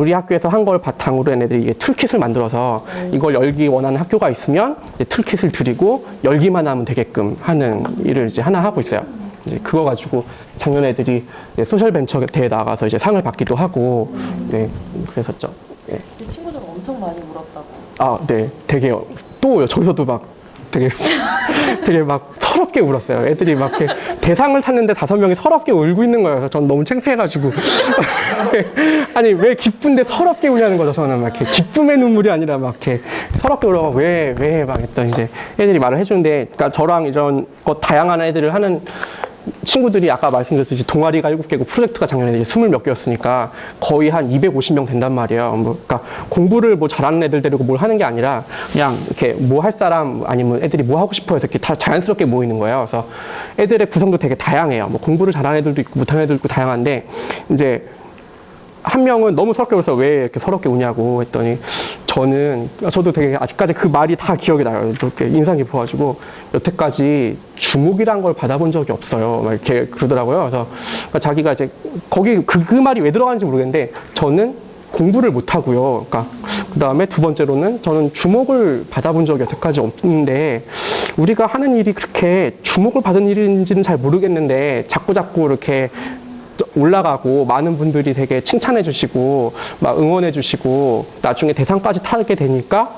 우리 학교에서 한 걸 바탕으로 얘네들이 이게 툴킷을 만들어서 이걸 열기 원하는 학교가 있으면 이제 툴킷을 드리고 열기만 하면 되게끔 하는 일을 이제 하나 하고 있어요. 이제 그거 가지고 작년 애들이 소셜벤처 대회 나가서 이제 상을 받기도 하고, 네, 그랬었죠. 네. 친구들 엄청 많이 울었다고. 아, 네, 되게 또 저기서도 막 되게 되게 막 서럽게 울었어요. 애들이 막 이렇게 대상을 탔는데 5명이 서럽게 울고 있는 거예요. 그래서 전 너무 창피해가지고 아니 왜 기쁜데 서럽게 우냐는 거죠. 저는 막 이렇게 기쁨의 눈물이 아니라 막 이렇게 서럽게 울어 왜 막 했던 이제 애들이 말을 해주는데, 그러니까 저랑 이런 것 다양한 애들을 하는 친구들이 아까 말씀드렸듯이 동아리가 7개고 프로젝트가 작년에 이제 20몇 개였으니까 거의 한 250명 된단 말이에요. 뭐, 그러니까 공부를 뭐 잘하는 애들 데리고 뭘 하는 게 아니라 그냥 이렇게 뭐 할 사람 아니면 애들이 뭐 하고 싶어 해서 이렇게 다 자연스럽게 모이는 거예요. 그래서 애들의 구성도 되게 다양해요. 뭐 공부를 잘하는 애들도 있고 못하는 애들도 있고 다양한데, 이제 한 명은 너무 서럽게 울어서 왜 이렇게 서럽게 우냐고 했더니 저도 되게 아직까지 그 말이 다 기억이 나요. 이렇게 인상 깊어가지고 여태까지 주목이란 걸 받아본 적이 없어요. 막 이렇게 그러더라고요. 그래서 자기가 이제 거기 그 말이 왜 들어가는지 모르겠는데 저는 공부를 못하고요. 그러니까 그 다음에 두 번째로는 저는 주목을 받아본 적이 여태까지 없는데 우리가 하는 일이 그렇게 주목을 받은 일인지는 잘 모르겠는데 자꾸 이렇게 올라가고 많은 분들이 되게 칭찬해 주시고 막 응원해 주시고 나중에 대상까지 타게 되니까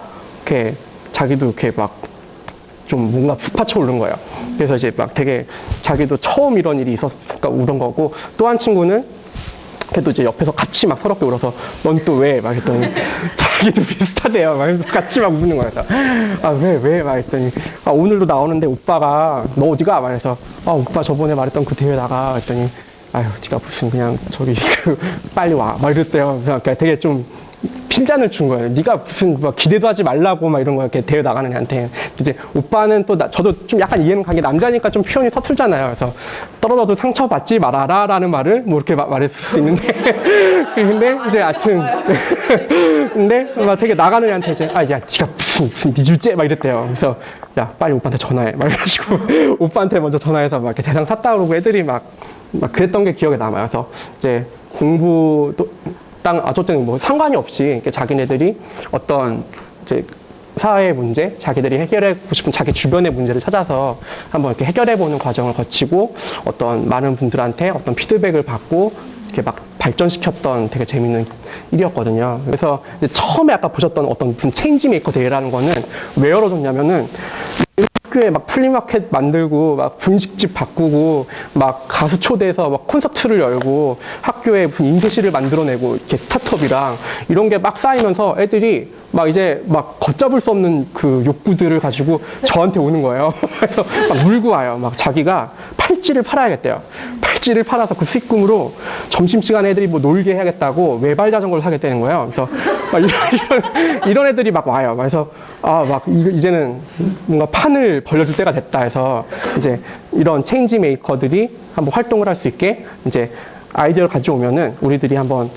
이렇게 자기도 이렇게 막 좀 뭔가 푹 받쳐 오른 거예요. 그래서 이제 막 되게 자기도 처음 이런 일이 있었으니까 울은 거고, 또 한 친구는 걔도 이제 옆에서 같이 막 서럽게 울어서 넌 또 왜? 막 했더니 자기도 비슷하대요. 막 같이 막 우는 거예요. 아, 왜? 막 했더니 아, 오늘도 나오는데 오빠가 너 어디가? 말해서 아, 오빠 저번에 말했던 그 대회 나가. 했더니 아유, 네가 무슨 그냥 저기 빨리 와. 막 이랬대요. 그러니까 되게 좀 핀잔을 준 거예요. 네가 무슨 막 기대도 하지 말라고 막 이런 거 이렇게 대회 나가는 애한테. 이제 오빠는 또 저도 좀 약간 이해는 간 게 남자니까 좀 표현이 서툴잖아요. 그래서 떨어져도 상처받지 말아라 라는 말을 뭐 이렇게 말했을 수 있는데 근데 이제 하여튼 근데 막 되게 나가는 애한테 이제 아, 야, 네가 무슨 미줄제 막 이랬대요. 그래서 야, 빨리 오빠한테 전화해. 막 이래가지고 오빠한테 먼저 전화해서 막 이렇게 대상 탔다 그러고 애들이 막 그랬던 게 기억에 남아요. 그래서 이제 공부도 어쨌든 뭐 상관이 없이 이렇게 자기네들이 어떤 이제 사회의 문제, 자기들이 해결하고 싶은 자기 주변의 문제를 찾아서 한번 이렇게 해결해보는 과정을 거치고 어떤 많은 분들한테 어떤 피드백을 받고 이렇게 막 발전시켰던 되게 재밌는 일이었거든요. 그래서 이제 처음에 아까 보셨던 어떤 무슨 체인지 메이커 대회라는 거는 왜 열어줬냐면은 학교에 막 플리마켓 만들고 막 분식집 바꾸고 막 가수 초대해서 막 콘서트를 열고 학교에 무슨 인쇄실을 만들어내고 이렇게 스타트업이랑 이런 게 막 쌓이면서 애들이 막 이제 막 걷잡을 수 없는 그 욕구들을 가지고 저한테 오는 거예요. 그래서 막 울고 와요. 막 자기가 팔찌를 팔아야겠대요. 팔찌를 팔아서 그 수익금으로 점심시간에 애들이 뭐 놀게 해야겠다고 외발 자전거를 사겠다는 거예요. 그래서 막 이런 애들이 막 와요. 그래서 아, 막 이제는 뭔가 판을 벌려줄 때가 됐다 해서 이제 이런 체인지 메이커들이 한번 활동을 할 수 있게 이제 아이디어를 가져오면은 우리들이 한번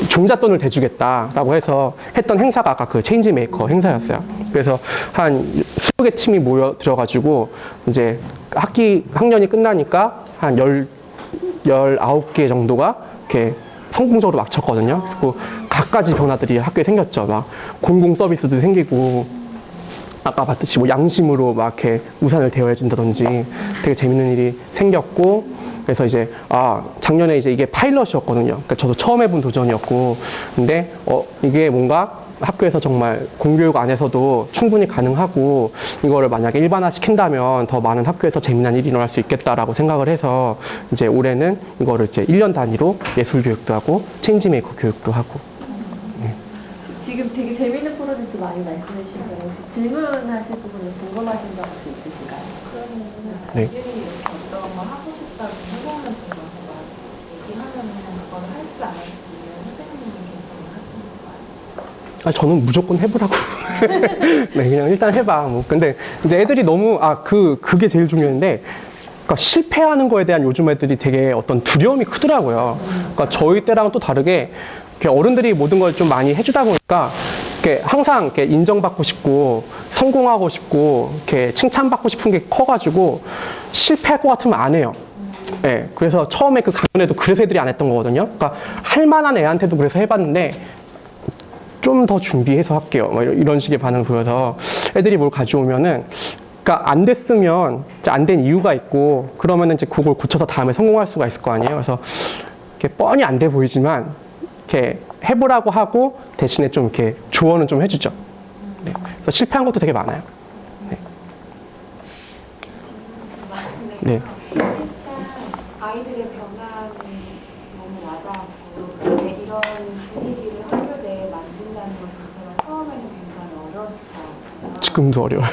종잣돈을 대주겠다라고 해서 했던 행사가 아까 그 체인지 메이커 행사였어요. 그래서 한 20개 팀이 모여 들어가지고 이제 학년이 끝나니까 한 19개 정도가 이렇게 성공적으로 막 쳤거든요. 그리고 갖가지 변화들이 학교에 생겼죠. 막 공공 서비스도 생기고, 아까 봤듯이 뭐 양심으로 막 이렇게 우산을 대여해준다든지 되게 재밌는 일이 생겼고, 그래서 이제 작년에 이제 이게 파일럿이었거든요. 그러니까 저도 처음 해본 도전이었고, 근데 이게 뭔가 학교에서 정말 공교육 안에서도 충분히 가능하고 이거를 만약에 일반화 시킨다면 더 많은 학교에서 재미난 일이 일어날 수 있겠다라고 생각을 해서 이제 올해는 이거를 이제 1년 단위로 예술 교육도 하고 체인지 메이커 교육도 하고. 네. 지금 되게 재밌는 프로젝트 많이 말씀해 주시는데 혹시 질문하실 부분이 궁금하신 점 혹시 있으신가요? 그러면 네. 애들이 이렇게 어떤 걸 하고 싶다고 해보는 거 막 얘기하면은 그걸 할지 안 할지 선생님이 결정을 하시는 거예요? 아, 저는 무조건 해보라고. 네, 그냥 일단 해봐. 뭐. 근데 이제 애들이 너무, 그게 제일 중요한데, 그러니까 실패하는 거에 대한 요즘 애들이 되게 어떤 두려움이 크더라고요. 그러니까 저희 때랑은 또 다르게, 이렇게 어른들이 모든 걸 좀 많이 해주다 보니까, 이렇게 항상 이렇게 인정받고 싶고, 성공하고 싶고, 이렇게 칭찬받고 싶은 게 커가지고, 실패할 것 같으면 안 해요. 네, 그래서 처음에 그 강연에도 그래서 애들이 안 했던 거거든요. 그러니까 할 만한 애한테도 그래서 해봤는데, 좀 더 준비해서 할게요. 뭐 이런 식의 반응을 보여서 애들이 뭘 가져오면은 그러니까 안 됐으면 안 된 이유가 있고 그러면은 이제 그걸 고쳐서 다음에 성공할 수가 있을 거 아니에요. 그래서 이렇게 뻔히 안 돼 보이지만 이렇게 해보라고 하고 대신에 좀 이렇게 조언은 좀 해주죠. 네. 그래서 실패한 것도 되게 많아요. 네. 네. 일단 아이들의 변화는 너무 와닿았고 근데 이런 분위기를 학교 내에 만든다는 것 자체가 처음에는 굉장히 어려웠을 것 같아요. 지금도 어려워요.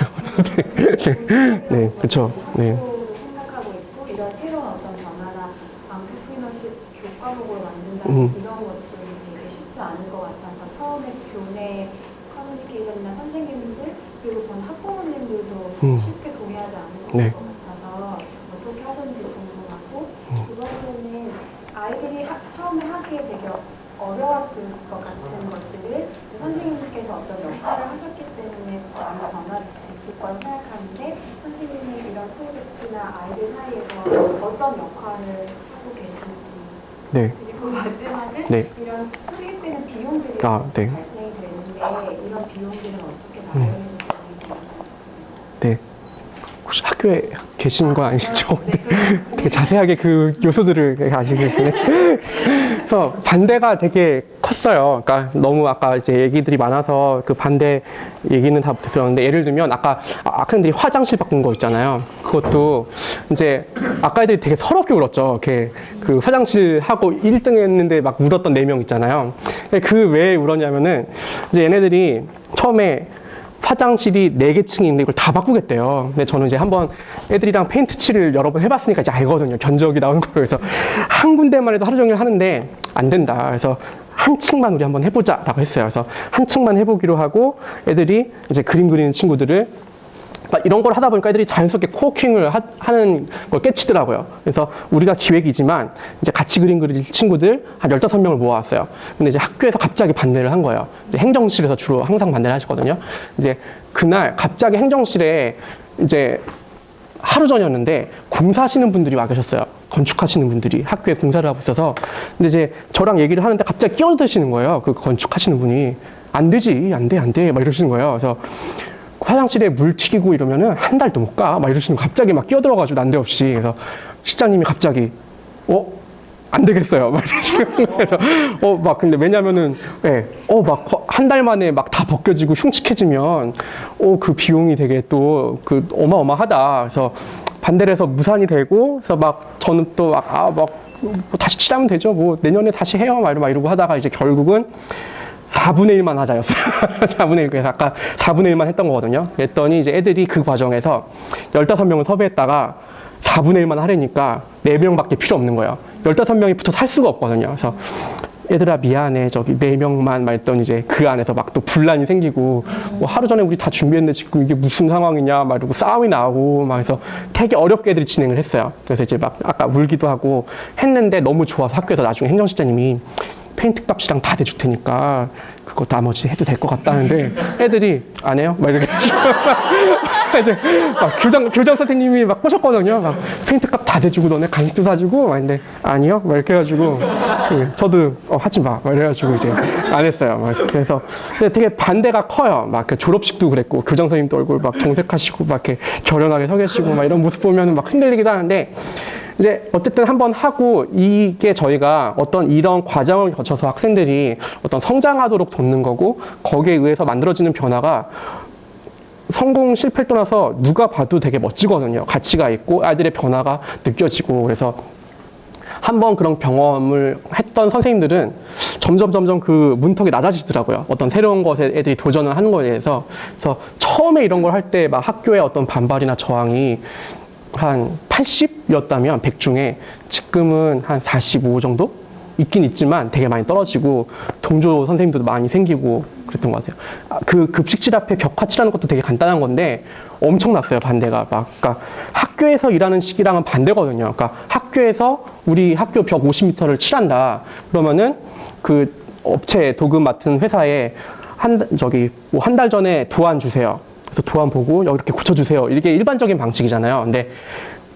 네, 그렇죠. 네. 생각하고 있고 이런 새로운 어떤 변화나 안트프리너십 교과목으로 만든다는 이런 것들이 되게 쉽지 않을 것 같아서 처음에 교내 커뮤니케이션이나 선생님들 그리고 전 학부모님들도 쉽게 동의하지 않으셨을 네. 것 같아서 어떻게 하셨는지 궁금하고 두 번째는 아이들이 처음에 하기에 되게 어려웠을 것 같은 것들을 선생님께서 어떤 역할을 하셨기 때문에 많은 변화를 있을 거라 생각하는데 선생님이 이런 프로젝트나 아이들 사이에서 어떤 역할을 하고 계신지 네. 그리고 마지막은 네. 이런 투입되는 비용들이 네. 발생이 되는데 이런 비용들은 어떻게 마련해 주시는지 네. 혹시 학교에 계신 거 아니시죠? 네. 되게 자세하게 그 요소들을 아시고 계시네. 그래서 반대가 되게 컸어요. 그러니까 너무 아까 이제 얘기들이 많아서 그 반대 얘기는 다 못했었는데 예를 들면 아까 학생들이 화장실 바꾼 거 있잖아요. 그것도 이제 아까 애들이 되게 서럽게 울었죠. 이렇게 그 화장실 하고 1등 했는데 막 울었던 4명 있잖아요. 그 왜 울었냐면은 이제 얘네들이 처음에 화장실이 4개 층이 있는데 이걸 다 바꾸겠대요. 근데 저는 이제 한번 애들이랑 페인트 칠을 여러 번 해봤으니까 이제 알거든요. 견적이 나오는 거. 그래서 한 군데만 해도 하루 종일 하는데 안 된다. 그래서 한 층만 우리 한번 해보자 라고 했어요. 그래서 한 층만 해보기로 하고 애들이 이제 그림 그리는 친구들을 그러니까 이런 걸 하다 보니까 애들이 자연스럽게 코워킹을 하는 걸 깨치더라고요. 그래서 우리가 기획이지만 이제 같이 그림 그릴 친구들 한 15명을 모아왔어요. 근데 이제 학교에서 갑자기 반대를 한 거예요. 이제 행정실에서 주로 항상 반대를 하셨거든요. 이제 그날 갑자기 행정실에 이제 하루 전이었는데 공사하시는 분들이 와 계셨어요. 건축하시는 분들이 학교에 공사를 하고 있어서. 근데 이제 저랑 얘기를 하는데 갑자기 끼어드시는 거예요. 그 건축하시는 분이. 안 되지, 안 돼. 막 이러시는 거예요. 그래서 화장실에 물 튀기고 이러면은 한 달도 못 가. 막 이러시는 거 갑자기 막 끼어들어가지고 난데없이. 그래서 시장님이 갑자기, 안 되겠어요. 막 이러시는 거예요. 막 근데 왜냐면은, 막 한 달 만에 막 다 벗겨지고 흉측해지면, 그 비용이 되게 또 그 어마어마하다. 그래서 반대를 해서 무산이 되고, 그래서 막 저는 또 뭐 다시 칠하면 되죠. 뭐 내년에 다시 해요. 막 이러고 하다가 이제 결국은 4분의 1만 하자였어요. 4분의 1. 그래서 아까 4분의 1만 했던 거거든요. 그랬더니 이제 애들이 그 과정에서 15명을 섭외했다가 4분의 1만 하려니까 4명밖에 필요 없는 거예요. 15명이 붙어서 할 수가 없거든요. 그래서 얘들아 미안해 저기 4명만 막 했더니 이제 그 안에서 막 또 분란이 생기고 하루 전에 우리 다 준비했는데 지금 이게 무슨 상황이냐 막 이러고 싸움이 나오고 막 해서 되게 어렵게 애들이 진행을 했어요. 그래서 이제 막 아까 울기도 하고 했는데 너무 좋아서 학교에서 나중에 행정실장님이 페인트 값이랑 다 대줄 테니까 그거 나머지 해도 될 것 같다는데 애들이 안 해요? 막 이렇게 이제 막 교장 선생님이 막 꼬셨거든요. 막 페인트 값 다 대주고 너네 간식도 사주고 막 근데 아니요? 막 이렇게 해가지고 저도 하지 마. 막 이래가지고 이제 안 했어요. 막 그래서 근데 되게 반대가 커요. 막 졸업식도 그랬고 교장 선생님도 얼굴 막 정색하시고 막 이렇게 결연하게 서 계시고 막 이런 모습 보면 막 흔들리기도 하는데 이제 어쨌든 한번 하고 이게 저희가 어떤 이런 과정을 거쳐서 학생들이 어떤 성장하도록 돕는 거고 거기에 의해서 만들어지는 변화가 성공 실패를 떠나서 누가 봐도 되게 멋지거든요. 가치가 있고 아이들의 변화가 느껴지고 그래서 한번 그런 경험을 했던 선생님들은 점점 그 문턱이 낮아지더라고요. 어떤 새로운 것에 애들이 도전을 하는 거에 대해서. 그래서 처음에 이런 걸 할 때 막 학교의 어떤 반발이나 저항이 한 80이었다면 100 중에 지금은 한 45 정도? 있긴 있지만 되게 많이 떨어지고 동조 선생님들도 많이 생기고 그랬던 것 같아요. 그 급식실 앞에 벽화 칠하는 것도 되게 간단한 건데 엄청났어요. 반대가 막. 그러니까 학교에서 일하는 시기랑은 반대거든요. 그러니까 학교에서 우리 학교 벽 50m를 칠한다. 그러면은 그 업체 도금 맡은 회사에 한 달 전에 도안 주세요. 그래서 도안 보고 이렇게 고쳐주세요. 이게 일반적인 방식이잖아요. 근데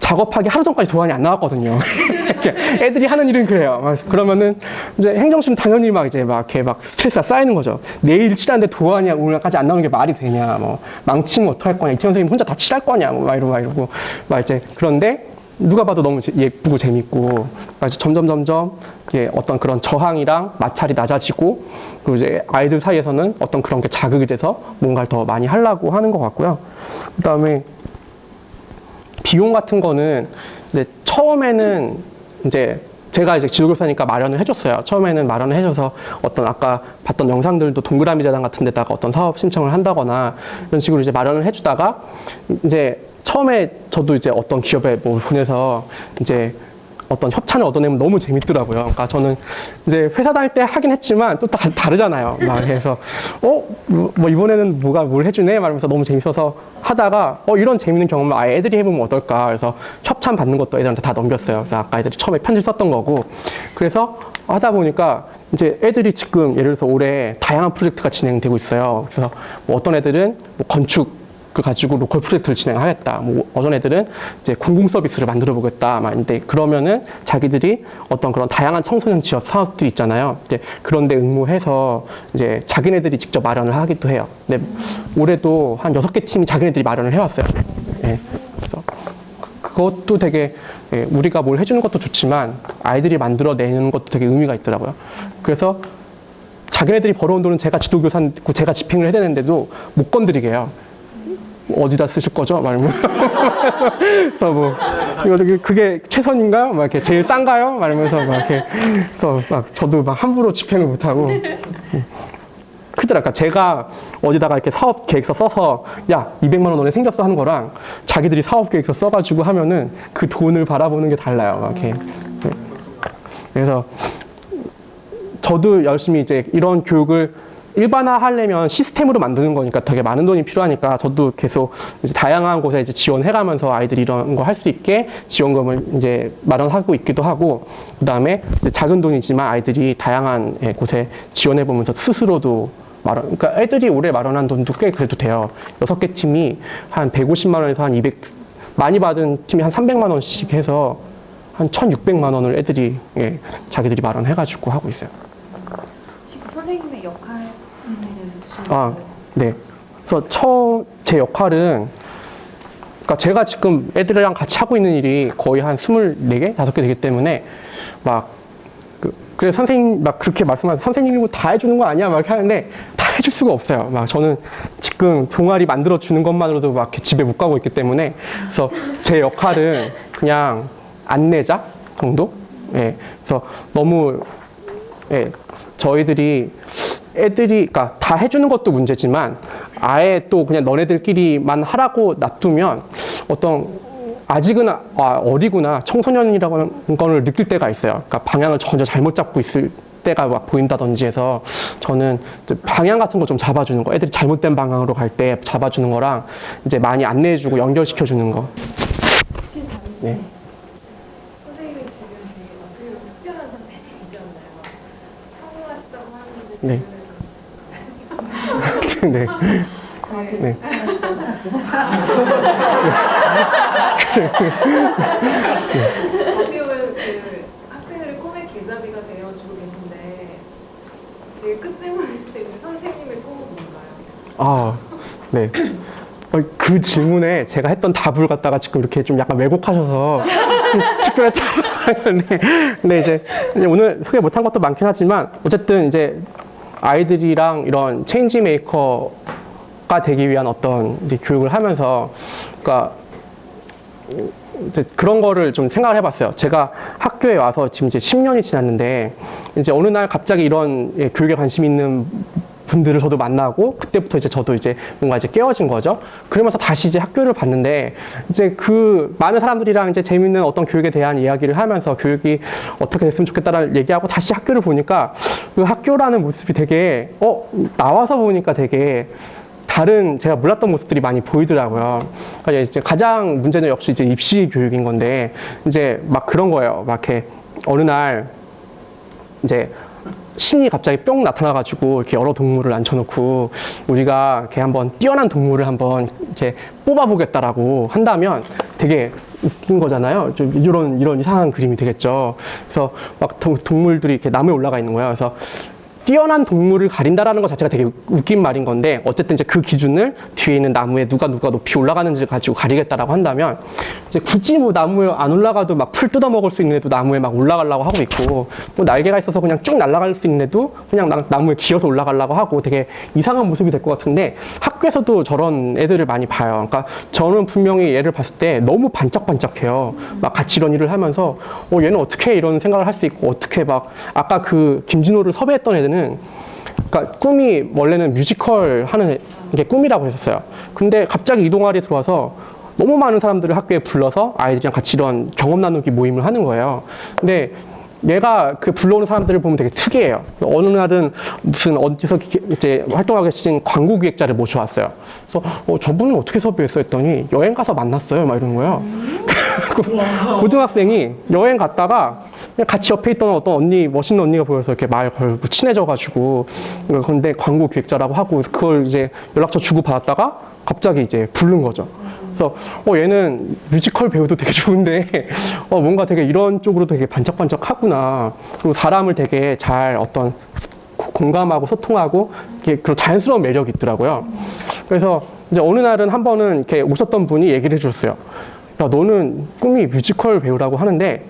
작업하기 하루 전까지 도안이 안 나왔거든요. 이렇게 애들이 하는 일은 그래요. 그러면은 이제 행정실은 당연히 막 이제 막 이렇게 막 스트레스가 쌓이는 거죠. 내일 칠하는데 도안이 오늘까지 안 나오는 게 말이 되냐, 뭐 망치면 어떡할 거냐, 이태원 선생님 혼자 다 칠할 거냐, 뭐 막 이러고 막 이제 그런데 누가 봐도 너무 예쁘고 재밌고 이제 점점 이게 어떤 그런 저항이랑 마찰이 낮아지고 그리고 이제 아이들 사이에서는 어떤 그런 게 자극이 돼서 뭔가를 더 많이 하려고 하는 것 같고요. 그다음에 비용 같은 거는 이제 처음에는 이제 제가 이제 지도교사니까 마련을 해줬어요. 처음에는 마련을 해줘서 어떤 아까 봤던 영상들도 동그라미 재단 같은 데다가 어떤 사업 신청을 한다거나 이런 식으로 이제 마련을 해주다가 이제 처음에 저도 이제 어떤 기업에 뭐 보내서 이제 어떤 협찬을 얻어내면 너무 재밌더라고요. 그러니까 저는 이제 회사 다닐 때 하긴 했지만 또 다르잖아요. 막 그래서 뭐 이번에는 뭘 해주네 말하면서 너무 재밌어서 하다가 이런 재밌는 경험을 아예 애들이 해보면 어떨까. 그래서 협찬 받는 것도 애들한테 다 넘겼어요. 그래서 아까 애들이 처음에 편지 썼던 거고. 그래서 하다 보니까 이제 애들이 지금 예를 들어서 올해 다양한 프로젝트가 진행되고 있어요. 그래서 뭐 어떤 애들은 뭐 건축 그 가지고 로컬 프로젝트를 진행하겠다. 뭐 어떤 애들은 이제 공공 서비스를 만들어 보겠다. 막 근데 그러면은 자기들이 어떤 그런 다양한 청소년 지원 사업들이 있잖아요. 이제 그런데 응모해서 이제 자기네들이 직접 마련을 하기도 해요. 근데 올해도 한 6개 팀이 자기네들이 마련을 해왔어요. 예. 그래서 그것도 되게 우리가 뭘 해주는 것도 좋지만 아이들이 만들어내는 것도 되게 의미가 있더라고요. 그래서 자기네들이 벌어온 돈은 제가 지도교사고 제가 집행을 해야 되는데도 못 건드리게 해요. 어디다 쓰실 거죠? 말면 그래서 뭐 이거 그게 최선인가요? 막 이렇게 제일 싼가요? 말면서 막 이렇게 그래서 막 저도 막 함부로 집행을 못 하고 크더라고요. 제가 어디다가 이렇게 사업 계획서 써서 야 200만 원에 생겼어 하는 거랑 자기들이 사업 계획서 써가지고 하면은 그 돈을 바라보는 게 달라요. 막 이렇게 그래서 저도 열심히 이제 이런 교육을 일반화하려면 시스템으로 만드는 거니까 되게 많은 돈이 필요하니까 저도 계속 이제 다양한 곳에 이제 지원해가면서 아이들이 이런 거 할 수 있게 지원금을 이제 마련하고 있기도 하고 그다음에 이제 작은 돈이지만 아이들이 다양한 곳에 지원해보면서 스스로도 그러니까 애들이 올해 마련한 돈도 꽤 그래도 돼요. 6개 팀이 한 150만 원에서 한 200, 많이 받은 팀이 한 300만 원씩 해서 한 1,600만 원을 애들이 자기들이 마련해가지고 하고 있어요. 선생님의 역할에 대해서 네. 그래서 제 역할은, 그러니까 제가 지금 애들이랑 같이 하고 있는 일이 거의 한 24개, 5개 되기 때문에 그래 선생님 막 그렇게 말씀하세요. 선생님이 뭐 다 해주는 거 아니야? 막 이렇게 하는데 다 해줄 수가 없어요. 막 저는 지금 동아리 만들어 주는 것만으로도 막 집에 못 가고 있기 때문에 그래서 제 역할은 그냥 안내자 정도? 예. 그래서 너무 저희들이 그러니까 다 해주는 것도 문제지만 아예 또 그냥 너네들끼리만 하라고 놔두면 아직은 어리구나 청소년이라는 걸 느낄 때가 있어요. 그러니까 방향을 전혀 잘못 잡고 있을 때가 막 보인다든지 해서 저는 방향 같은 거 좀 잡아주는 거, 애들이 잘못된 방향으로 갈 때 잡아주는 거랑 이제 많이 안내해주고 연결시켜주는 거. 네. 선생님이 지금 되게 어떻게 보면 특별한 선생님이잖아요. 성공하셨다고 하는데 네. 네. 네. 어떻게 보면 그 학생들의 꿈의 길잡이가 되어주고 계신데 되게 끝질문일 때 있는 선생님의 꿈은 뭔가요? 네. 그 질문에 제가 했던 답을 갖다가 지금 이렇게 좀 약간 왜곡하셔서 특별했다고 근데 이제 오늘 소개 못한 것도 많긴 하지만 어쨌든 이제 아이들이랑 이런 체인지 메이커가 되기 위한 어떤 이제 교육을 하면서 그러니까 이제 그런 거를 좀 생각을 해봤어요. 제가 학교에 와서 지금 이제 10년이 지났는데 이제 어느 날 갑자기 이런 교육에 관심 있는 분들을 저도 만나고 그때부터 이제 저도 이제 뭔가 이제 깨어진 거죠. 그러면서 다시 이제 학교를 봤는데 이제 그 많은 사람들이랑 이제 재밌는 어떤 교육에 대한 이야기를 하면서 교육이 어떻게 됐으면 좋겠다라는 얘기하고 다시 학교를 보니까 그 학교라는 모습이 되게 나와서 보니까 되게 다른 제가 몰랐던 모습들이 많이 보이더라고요. 그러니까 이제 가장 문제는 역시 이제 입시 교육인 건데 이제 막 그런 거예요. 막 이렇게 어느 날 이제 신이 갑자기 뿅 나타나가지고 이렇게 여러 동물을 앉혀놓고 우리가 이렇게 한번 뛰어난 동물을 한번 이렇게 뽑아보겠다라고 한다면 되게 웃긴 거잖아요. 좀 이런 이상한 그림이 되겠죠. 그래서 막 동물들이 이렇게 나무에 올라가 있는 거예요. 그래서 뛰어난 동물을 가린다라는 것 자체가 되게 웃긴 말인 건데 어쨌든 이제 그 기준을 뒤에 있는 나무에 누가 높이 올라가는지를 가지고 가리겠다라고 한다면 이제 굳이 뭐 나무에 안 올라가도 막 풀 뜯어 먹을 수 있는 애도 나무에 막 올라가려고 하고 있고 뭐 날개가 있어서 그냥 쭉 날아갈 수 있는 애도 그냥 나무에 기어서 올라가려고 하고 되게 이상한 모습이 될 것 같은데 학교에서도 저런 애들을 많이 봐요. 그러니까 저는 분명히 얘를 봤을 때 너무 반짝반짝해요. 막 같이 이런 일을 하면서 얘는 어떻게 이런 생각을 할 수 있고 어떻게 막 아까 그 김진호를 섭외했던 애들은 그러니까 꿈이 원래는 뮤지컬 하는 게 꿈이라고 했었어요. 근데 갑자기 이 동아리에 들어와서 너무 많은 사람들을 학교에 불러서 아이들이랑 같이 이런 경험 나누기 모임을 하는 거예요. 근데 얘가 그 불러오는 사람들을 보면 되게 특이해요. 어느 날은 무슨 어디서 이제 활동하고 계신 광고 기획자를 모셔왔어요. 그래서 저분은 어떻게 섭외했어 했더니 여행 가서 만났어요. 막 이러는 거예요. 고등학생이 여행 갔다가 같이 옆에 있던 어떤 언니, 멋있는 언니가 보여서 이렇게 말 걸고 친해져가지고, 근데 광고 기획자라고 하고, 그걸 이제 연락처 주고 받았다가 갑자기 이제 부른 거죠. 그래서, 얘는 뮤지컬 배우도 되게 좋은데, 뭔가 되게 이런 쪽으로 되게 반짝반짝 하구나. 그리고 사람을 되게 잘 어떤 공감하고 소통하고, 그런 자연스러운 매력이 있더라고요. 그래서 이제 어느 날은 한 번은 이렇게 오셨던 분이 얘기를 해줬어요. 야, 너는 꿈이 뮤지컬 배우라고 하는데,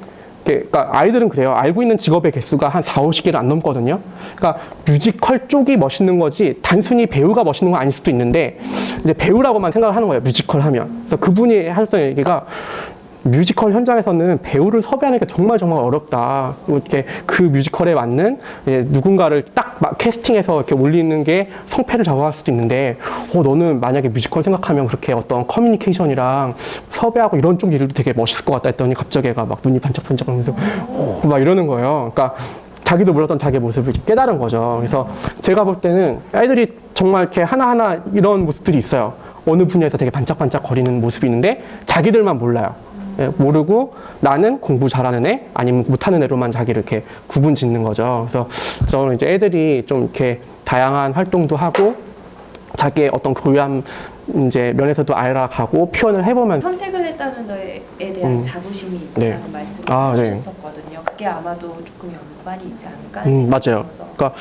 그러니까 아이들은 그래요. 알고 있는 직업의 개수가 한 4, 50개를 안 넘거든요. 그러니까 뮤지컬 쪽이 멋있는 거지 단순히 배우가 멋있는 건 아닐 수도 있는데 이제 배우라고만 생각을 하는 거예요. 뮤지컬 하면. 그래서 그분이 하셨던 얘기가 뮤지컬 현장에서는 배우를 섭외하는 게 정말 어렵다. 이렇게 그 뮤지컬에 맞는 누군가를 딱 캐스팅해서 이렇게 올리는 게 성패를 좌우할 수도 있는데, 너는 만약에 뮤지컬 생각하면 그렇게 어떤 커뮤니케이션이랑 섭외하고 이런 쪽 일도 되게 멋있을 것 같다 했더니 갑자기 애가 막 눈이 반짝반짝 하면서 막 이러는 거예요. 그러니까 자기도 몰랐던 자기의 모습을 깨달은 거죠. 그래서 제가 볼 때는 아이들이 정말 이렇게 하나하나 이런 모습들이 있어요. 어느 분야에서 되게 반짝반짝 거리는 모습이 있는데 자기들만 몰라요. 모르고 나는 공부 잘하는 애 아니면 못하는 애로만 자기를 이렇게 구분 짓는 거죠. 그래서 저는 이제 애들이 좀 이렇게 다양한 활동도 하고 자기의 어떤 교양 이제 면에서도 알아가고 표현을 해보면 선택을 했다는 거에 대한 자부심이 있다는 말씀을 네. 하셨었거든요. 그게 아마도 조금 연관이 있지 않을까 하는 맞아요. 그러니까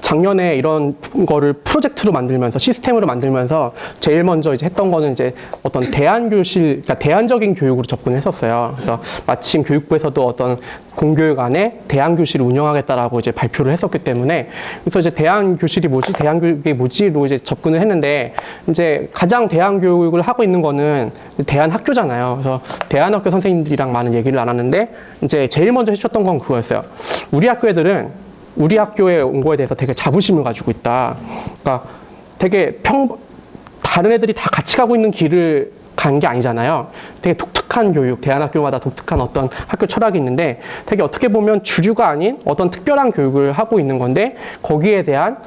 작년에 이런 거를 프로젝트로 만들면서 시스템으로 만들면서 제일 먼저 이제 했던 거는 이제 어떤 대안교실, 그러니까 대안적인 교육으로 접근했었어요. 그래서 마침 교육부에서도 어떤 공교육 안에 대안교실을 운영하겠다라고 이제 발표를 했었기 때문에 그래서 이제 대안교실이 뭐지, 대안교육이 뭐지로 이제 접근을 했는데 이제 가장 대안교육을 하고 있는 거는 대안학교잖아요. 그래서 대안학교 선생님들이랑 많은 얘기를 나눴는데 이제 제일 먼저 해주셨던 건 그거였어요. 우리 학교 애들은 우리 학교에 온 거에 대해서 되게 자부심을 가지고 있다. 그러니까 되게 다른 애들이 다 같이 가고 있는 길을 간 게 아니잖아요. 되게 독특한 교육, 대안학교마다 독특한 어떤 학교 철학이 있는데 되게 어떻게 보면 주류가 아닌 어떤 특별한 교육을 하고 있는 건데 거기에 대한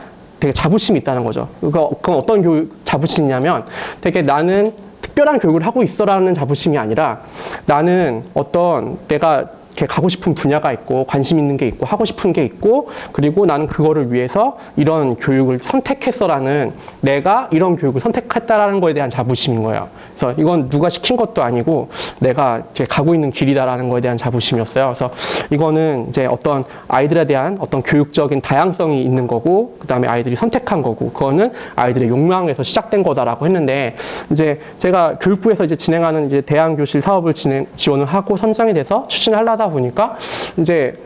되게 자부심이 있다는 거죠. 그건 어떤 자부심이냐면 되게 나는 특별한 교육을 하고 있어라는 자부심이 아니라 나는 어떤 내가 이렇게 가고 싶은 분야가 있고 관심 있는 게 있고 하고 싶은 게 있고 그리고 나는 그거를 위해서 이런 교육을 선택했어라는 내가 이런 교육을 선택했다라는 거에 대한 자부심인 거예요. 그래서 이건 누가 시킨 것도 아니고 내가 이렇게 가고 있는 길이다라는 거에 대한 자부심이었어요. 그래서 이거는 이제 어떤 아이들에 대한 어떤 교육적인 다양성이 있는 거고 그다음에 아이들이 선택한 거고 그거는 아이들의 욕망에서 시작된 거다라고 했는데 이제 제가 교육부에서 이제 진행하는 이제 대안교실 사업을 지원을 하고 선정이 돼서 추진을 하려다 보니까 이제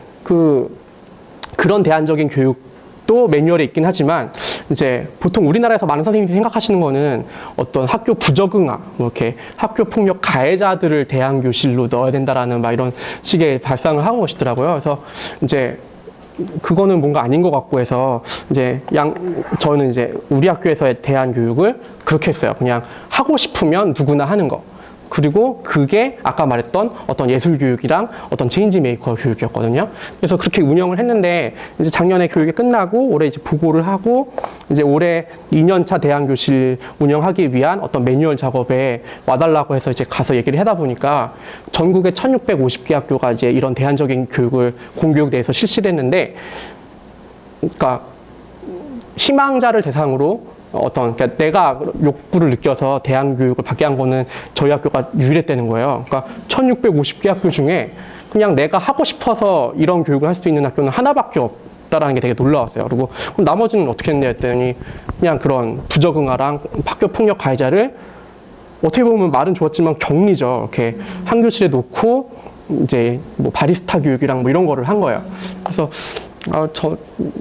그런 대안적인 교육도 매뉴얼에 있긴 하지만 이제 보통 우리나라에서 많은 선생님들이 생각하시는 거는 어떤 학교 부적응아, 뭐 이렇게 학교 폭력 가해자들을 대안교실로 넣어야 된다라는 막 이런 식의 발상을 하고 계시더라고요. 그래서 이제 그거는 뭔가 아닌 것 같고 해서 이제 저는 이제 우리 학교에서의 대안 교육을 그렇게 했어요. 그냥 하고 싶으면 누구나 하는 거. 그리고 그게 아까 말했던 어떤 예술 교육이랑 어떤 체인지 메이커 교육이었거든요. 그래서 그렇게 운영을 했는데 이제 작년에 교육이 끝나고 올해 이제 보고를 하고 이제 올해 2년차 대안교실 운영하기 위한 어떤 매뉴얼 작업에 와달라고 해서 이제 가서 얘기를 하다 보니까 전국에 1650개 학교가 이제 이런 대안적인 교육을 공교육대에서 실시를 했는데 그러니까 희망자를 대상으로 그러니까 내가 욕구를 느껴서 대안교육을 받게 한 거는 저희 학교가 유일했다는 거예요. 그러니까 1650개 학교 중에 그냥 내가 하고 싶어서 이런 교육을 할 수 있는 학교는 하나밖에 없다라는 게 되게 놀라웠어요. 그리고 그럼 나머지는 어떻게 했냐 했더니 그냥 그런 부적응아랑 학교 폭력 가해자를 어떻게 보면 말은 좋았지만 격리죠. 이렇게 한 교실에 놓고 이제 뭐 바리스타 교육이랑 뭐 이런 거를 한 거예요. 그래서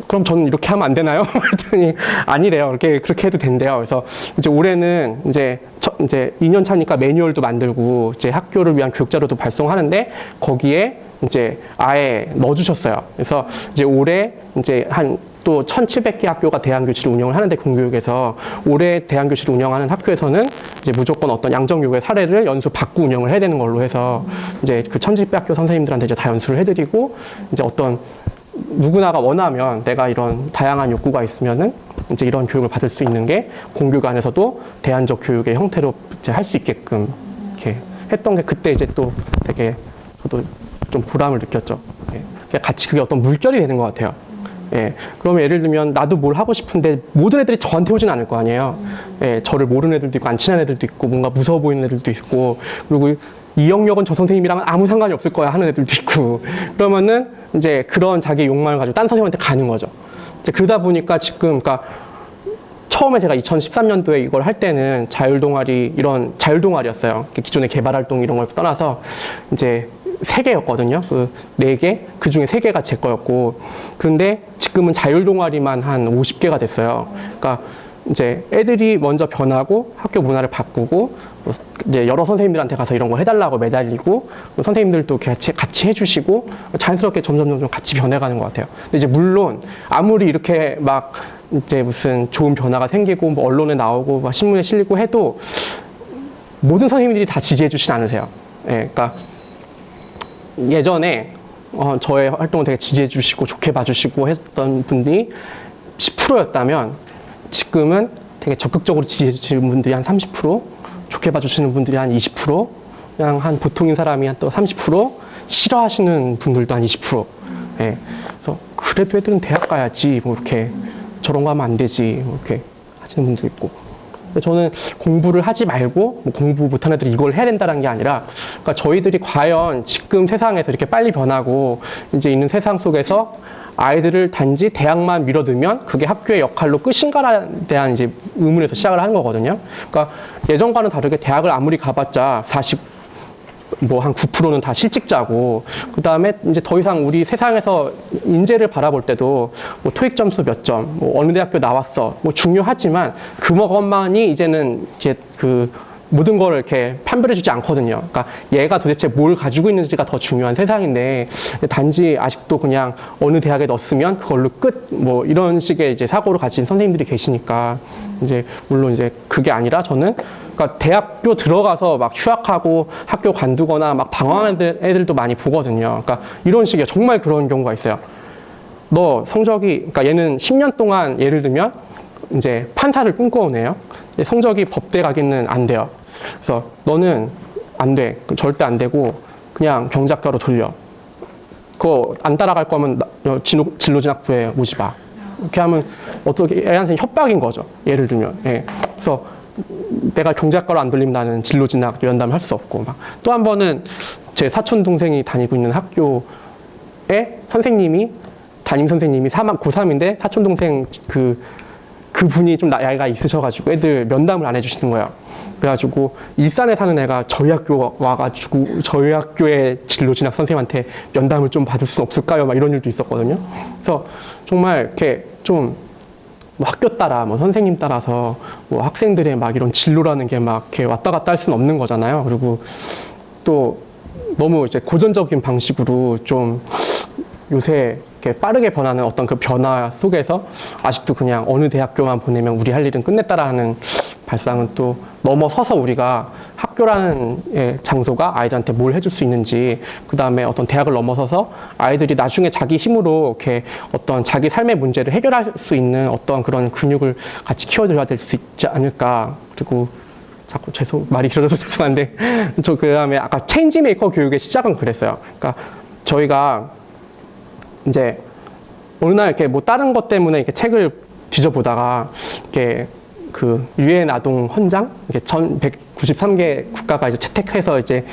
그럼 저는 이렇게 하면 안 되나요? 했더니 아니래요. 그렇게 해도 된대요. 그래서 이제 올해는 이제 2년 차니까 매뉴얼도 만들고 이제 학교를 위한 교육 자료도 발송하는데 거기에 이제 아예 넣어주셨어요. 그래서 이제 올해 이제 또 1,700개 학교가 대안교실을 운영을 하는데 공교육에서 올해 대안교실을 운영하는 학교에서는 이제 무조건 어떤 양정교육의 사례를 연수 받고 운영을 해야 되는 걸로 해서 이제 그 1,700학교 선생님들한테 이제 다 연수를 해드리고 이제 어떤 누구나가 원하면 내가 이런 다양한 욕구가 있으면은 이제 이런 교육을 받을 수 있는 게 공교육 안에서도 대안적 교육의 형태로 이제 할 수 있게끔 이렇게 했던 게 그때 이제 또 되게 저도 좀 보람을 느꼈죠. 예. 같이 그게 어떤 물결이 되는 것 같아요. 예. 그러면 예를 들면 나도 뭘 하고 싶은데 모든 애들이 저한테 오진 않을 거 아니에요. 예. 저를 모르는 애들도 있고 안 친한 애들도 있고 뭔가 무서워 보이는 애들도 있고 그리고 이 영역은 저 선생님이랑은 아무 상관이 없을 거야 하는 애들도 있고 그러면은 이제 그런 자기의 욕망을 가지고 딴 선생님한테 가는 거죠. 이제 그러다 보니까 지금 그러니까 처음에 제가 2013년도에 이걸 할 때는 이런 자율동아리였어요. 기존의 개발활동 이런 걸 떠나서 이제 3개였거든요. 그 4개, 그 중에 3개가 제 거였고. 그런데 지금은 자율동아리만 한 50개가 됐어요. 그러니까 이제 애들이 먼저 변하고 학교 문화를 바꾸고 이제 여러 선생님들한테 가서 이런 거 해달라고 매달리고 선생님들도 같이 해주시고 자연스럽게 점점 같이 변해가는 것 같아요. 근데 이제 물론 아무리 이렇게 막 이제 무슨 좋은 변화가 생기고 뭐 언론에 나오고 막 신문에 실리고 해도 모든 선생님들이 다 지지해주진 않으세요. 예, 그러니까 예전에 저의 활동을 되게 지지해주시고 좋게 봐주시고 했던 분들이 10%였다면 지금은 되게 적극적으로 지지해주시는 분들이 한 30%, 좋게 봐주시는 분들이 한 20%, 그냥 한 보통인 사람이 한 또 30%, 싫어하시는 분들도 한 20%. 예. 그래서 그래도 애들은 대학 가야지, 뭐 이렇게 저런 거 하면 안 되지, 뭐 이렇게 하시는 분도 있고. 저는 공부를 하지 말고 뭐 공부 못한 애들이 이걸 해야 된다는 게 아니라 그러니까 저희들이 과연 지금 세상에서 이렇게 빨리 변하고 이제 있는 세상 속에서 아이들을 단지 대학만 밀어두면 그게 학교의 역할로 끝인가에 대한 이제 의문에서 시작을 하는 거거든요. 그러니까 예전과는 다르게 대학을 아무리 가봤자 한 9%는 다 실직자고, 그 다음에 이제 더 이상 우리 세상에서 인재를 바라볼 때도 뭐 토익 점수 몇 점, 뭐 어느 대학교 나왔어, 뭐 중요하지만 그것만이 이제는 이제 그 모든 걸 이렇게 판별해주지 않거든요. 그러니까 얘가 도대체 뭘 가지고 있는지가 더 중요한 세상인데 단지 아직도 그냥 어느 대학에 넣었으면 그걸로 끝, 뭐 이런 식의 이제 사고를 가진 선생님들이 계시니까 이제 물론 이제 그게 아니라 저는 그러니까 대학교 들어가서 막 휴학하고 학교 관두거나 막 방황하는 애들도 많이 보거든요. 그러니까 이런 식이에요. 정말 그런 경우가 있어요. 너 성적이, 그러니까 얘는 10년 동안 예를 들면 이제 판사를 꿈꿔오네요. 성적이 법대 가기는 안 돼요. 그래서 너는 안 돼. 절대 안 되고 그냥 경작가로 돌려. 그거 안 따라갈 거면 진로진학부에 오지 마. 이렇게 하면 어떻게 애한테 협박인 거죠. 예를 들면. 예. 그래서 내가 경작가로 안 돌리면 나는 진로진학 연담 할 수 없고. 또 한 번은 제 사촌 동생이 다니고 있는 학교에 담임 선생님이 고3인데 사촌 동생 그분이 좀 나이가 있으셔가지고 애들 면담을 안 해주시는 거예요. 그래가지고 일산에 사는 애가 저희 학교 와가지고 저희 학교의 진로진학 선생님한테 면담을 좀 받을 수 없을까요? 막 이런 일도 있었거든요. 그래서 정말 이렇게 좀 뭐 학교 따라, 뭐 선생님 따라서 뭐 학생들의 막 이런 진로라는 게 막 이렇게 왔다 갔다 할 수는 없는 거잖아요. 그리고 또 너무 이제 고전적인 방식으로 좀 요새 이렇게 빠르게 변하는 어떤 그 변화 속에서 아직도 그냥 어느 대학교만 보내면 우리 할 일은 끝냈다라는 발상은 또 넘어서서 우리가 학교라는 장소가 아이들한테 뭘 해줄 수 있는지, 그 다음에 어떤 대학을 넘어서서 아이들이 나중에 자기 힘으로 이렇게 어떤 자기 삶의 문제를 해결할 수 있는 어떤 그런 근육을 같이 키워줘야 될 수 있지 않을까. 그리고 자꾸 말이 길어져서 죄송한데 그 다음에 아까 체인지 메이커 교육의 시작은 그랬어요. 그러니까 저희가 이제 어느 날 이렇게 뭐 다른 것 때문에 이렇게 책을 뒤져보다가 이렇게 그 유엔 아동 헌장 이렇게 전 193개 국가가 이제 채택해서 이제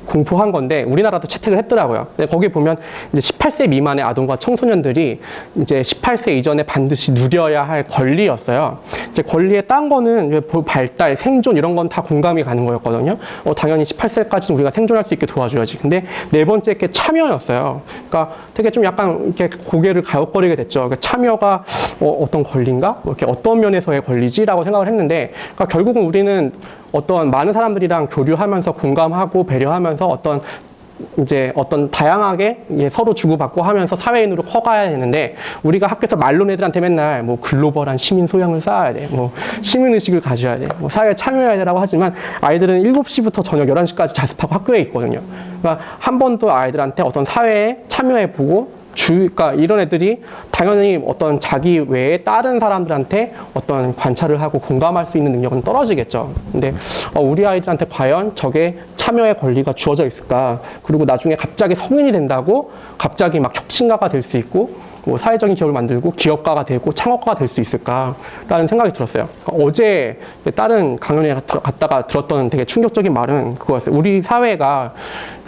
공포한 건데 우리나라도 채택을 했더라고요. 근데 거기 보면 이제 18세 미만의 아동과 청소년들이 이제 18세 이전에 반드시 누려야 할 권리였어요. 이제 권리에 딴 거는 발달, 생존 이런 건 다 공감이 가는 거였거든요. 당연히 18세까지는 우리가 생존할 수 있게 도와줘야지. 근데 네 번째 게 참여였어요. 그러니까 되게 좀 약간 이렇게 고개를 갸웃거리게 됐죠. 그러니까 참여가 어떤 권리인가? 이렇게 어떤 면에서의 권리지라고 생각을 했는데, 그러니까 결국은 우리는 어떤 많은 사람들이랑 교류하면서 공감하고 배려하면서 어떤 다양하게 서로 주고받고 하면서 사회인으로 커가야 되는데, 우리가 학교에서 말론 애들한테 맨날 뭐 글로벌한 시민 소양을 쌓아야 돼, 뭐 시민의식을 가져야 돼, 뭐 사회에 참여해야 되라고 하지만 아이들은 7시부터 저녁 11시까지 자습하고 학교에 있거든요. 그러니까 한 번도 아이들한테 어떤 사회에 참여해보고 그러니까 이런 애들이 당연히 어떤 자기 외에 다른 사람들한테 어떤 관찰을 하고 공감할 수 있는 능력은 떨어지겠죠. 근데 우리 아이들한테 과연 저게 참여의 권리가 주어져 있을까? 그리고 나중에 갑자기 성인이 된다고 갑자기 막 혁신가가 될 수 있고 뭐 사회적인 기업을 만들고 기업가가 되고 창업가가 될 수 있을까라는 생각이 들었어요. 어제 다른 강연에 갔다가 들었던 되게 충격적인 말은 그거였어요. 우리 사회가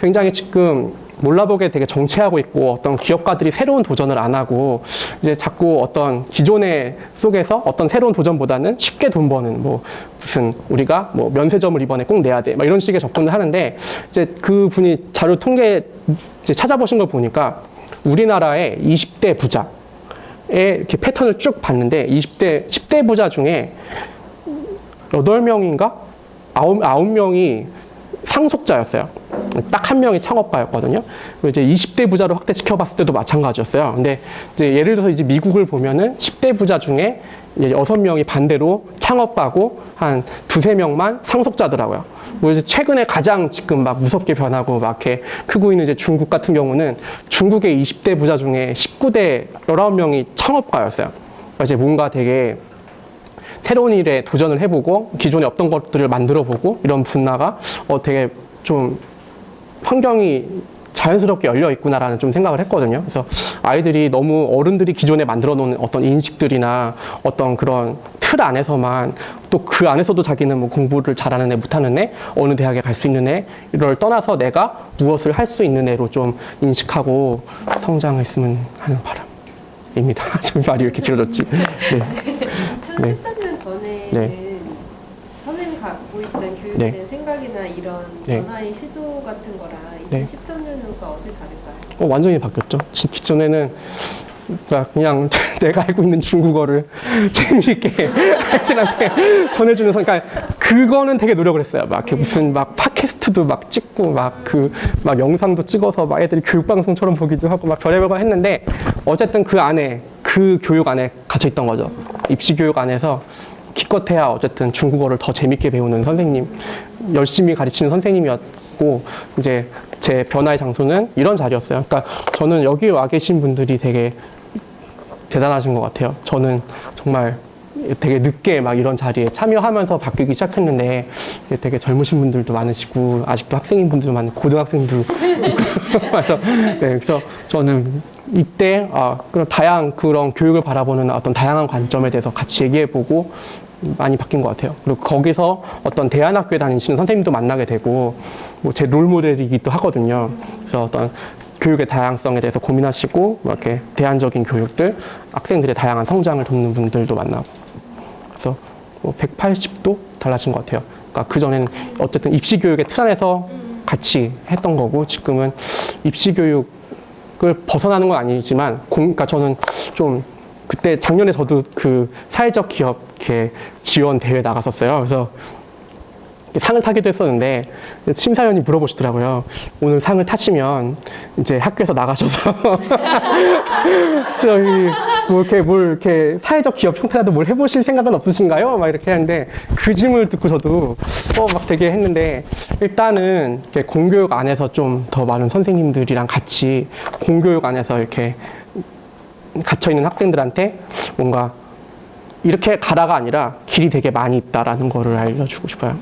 굉장히 지금 몰라보게 되게 정체하고 있고, 어떤 기업가들이 새로운 도전을 안 하고 이제 자꾸 어떤 기존의 속에서 어떤 새로운 도전보다는 쉽게 돈 버는 뭐 무슨 우리가 뭐 면세점을 이번에 꼭 내야 돼 막 이런 식의 접근을 하는데, 이제 그 분이 자료 통계 이제 찾아보신 걸 보니까 우리나라의 20대 부자의 이렇게 패턴을 쭉 봤는데 10대 부자 중에 8명인가? 9명이 상속자였어요. 딱 한 명이 창업가였거든요. 이제 20대 부자로 확대시켜 봤을 때도 마찬가지였어요. 근데 이제 예를 들어서 이제 미국을 보면은 10대 부자 중에 이제 6명이 반대로 창업가고 한 2~3명만 상속자더라고요. 이제 최근에 가장 지금 막 무섭게 변하고 막 이렇게 크고 있는 이제 중국 같은 경우는 중국의 20대 부자 중에 19대 19명이 창업가였어요. 그러니까 이제 뭔가 되게 새로운 일에 도전을 해보고 기존에 없던 것들을 만들어보고 이런 분야가 되게 좀 환경이 자연스럽게 열려 있구나라는 좀 생각을 했거든요. 그래서 아이들이 너무 어른들이 기존에 만들어 놓은 어떤 인식들이나 어떤 그런 틀 안에서만, 또 그 안에서도 자기는 뭐 공부를 잘하는 애, 못하는 애, 어느 대학에 갈 수 있는 애, 이걸 떠나서 내가 무엇을 할 수 있는 애로 좀 인식하고 성장했으면 하는 바람입니다. 지금 말이 왜 이렇게 길어졌지? 네. 2014년 전에는 네. 선생님이 갖고 있던 교육에 네. 대한 생각이나 이런 네. 변화의 시도 같은 거랑 네. 2013년과 어떻게 다를까요? 완전히 바뀌었죠. 기존에는 그냥 내가 알고 있는 중국어를 재미있게 아이들한테 전해주는, 그러니까 그거는 되게 노력을 했어요. 막 이렇게 무슨 막 팟캐스트도 막 찍고 막 영상도 찍어서 막 애들이 교육방송처럼 보기도 하고 막 별의별 걸 했는데, 어쨌든 그 교육 안에 갇혀 있던 거죠. 입시 교육 안에서 기껏해야 어쨌든 중국어를 더 재밌게 배우는 선생님, 열심히 가르치는 선생님이었고, 이제 제 변화의 장소는 이런 자리였어요. 그러니까 저는 여기 와 계신 분들이 되게 대단하신 것 같아요. 저는 정말 되게 늦게 막 이런 자리에 참여하면서 바뀌기 시작했는데 되게 젊으신 분들도 많으시고 아직도 학생인 분들도 많고 고등학생도 그래서 네, 그래서 저는 이때 그런 다양한 그런 교육을 바라보는 어떤 다양한 관점에 대해서 같이 얘기해보고 많이 바뀐 것 같아요. 그리고 거기서 어떤 대안학교에 다니시는 선생님도 만나게 되고, 뭐 제 롤모델이기도 하거든요. 그래서 어떤 교육의 다양성에 대해서 고민하시고 이렇게 대안적인 교육들, 학생들의 다양한 성장을 돕는 분들도 만나고, 그래서 뭐 180도 달라진 것 같아요. 그러니까 그전에는 어쨌든 입시 교육의 틀 안에서 같이 했던 거고, 지금은 입시 교육을 벗어나는 건 아니지만 그러니까 저는 좀 그때 작년에 저도 그 사회적 기업 이렇게 지원 대회 나갔었어요. 그래서 상을 타기도 했었는데 심사위원이 물어보시더라고요. 오늘 상을 타시면 이제 학교에서 나가셔서 저기 뭘 이렇게 사회적 기업 형태라도 뭘 해보실 생각은 없으신가요? 막 이렇게 하는데 그 질문을 듣고 저도 막 되게 했는데, 일단은 이렇게 공교육 안에서 좀 더 많은 선생님들이랑 같이 공교육 안에서 이렇게 갇혀있는 학생들한테 뭔가 이렇게 가라가 아니라 길이 되게 많이 있다라는 거를 알려주고 싶어요.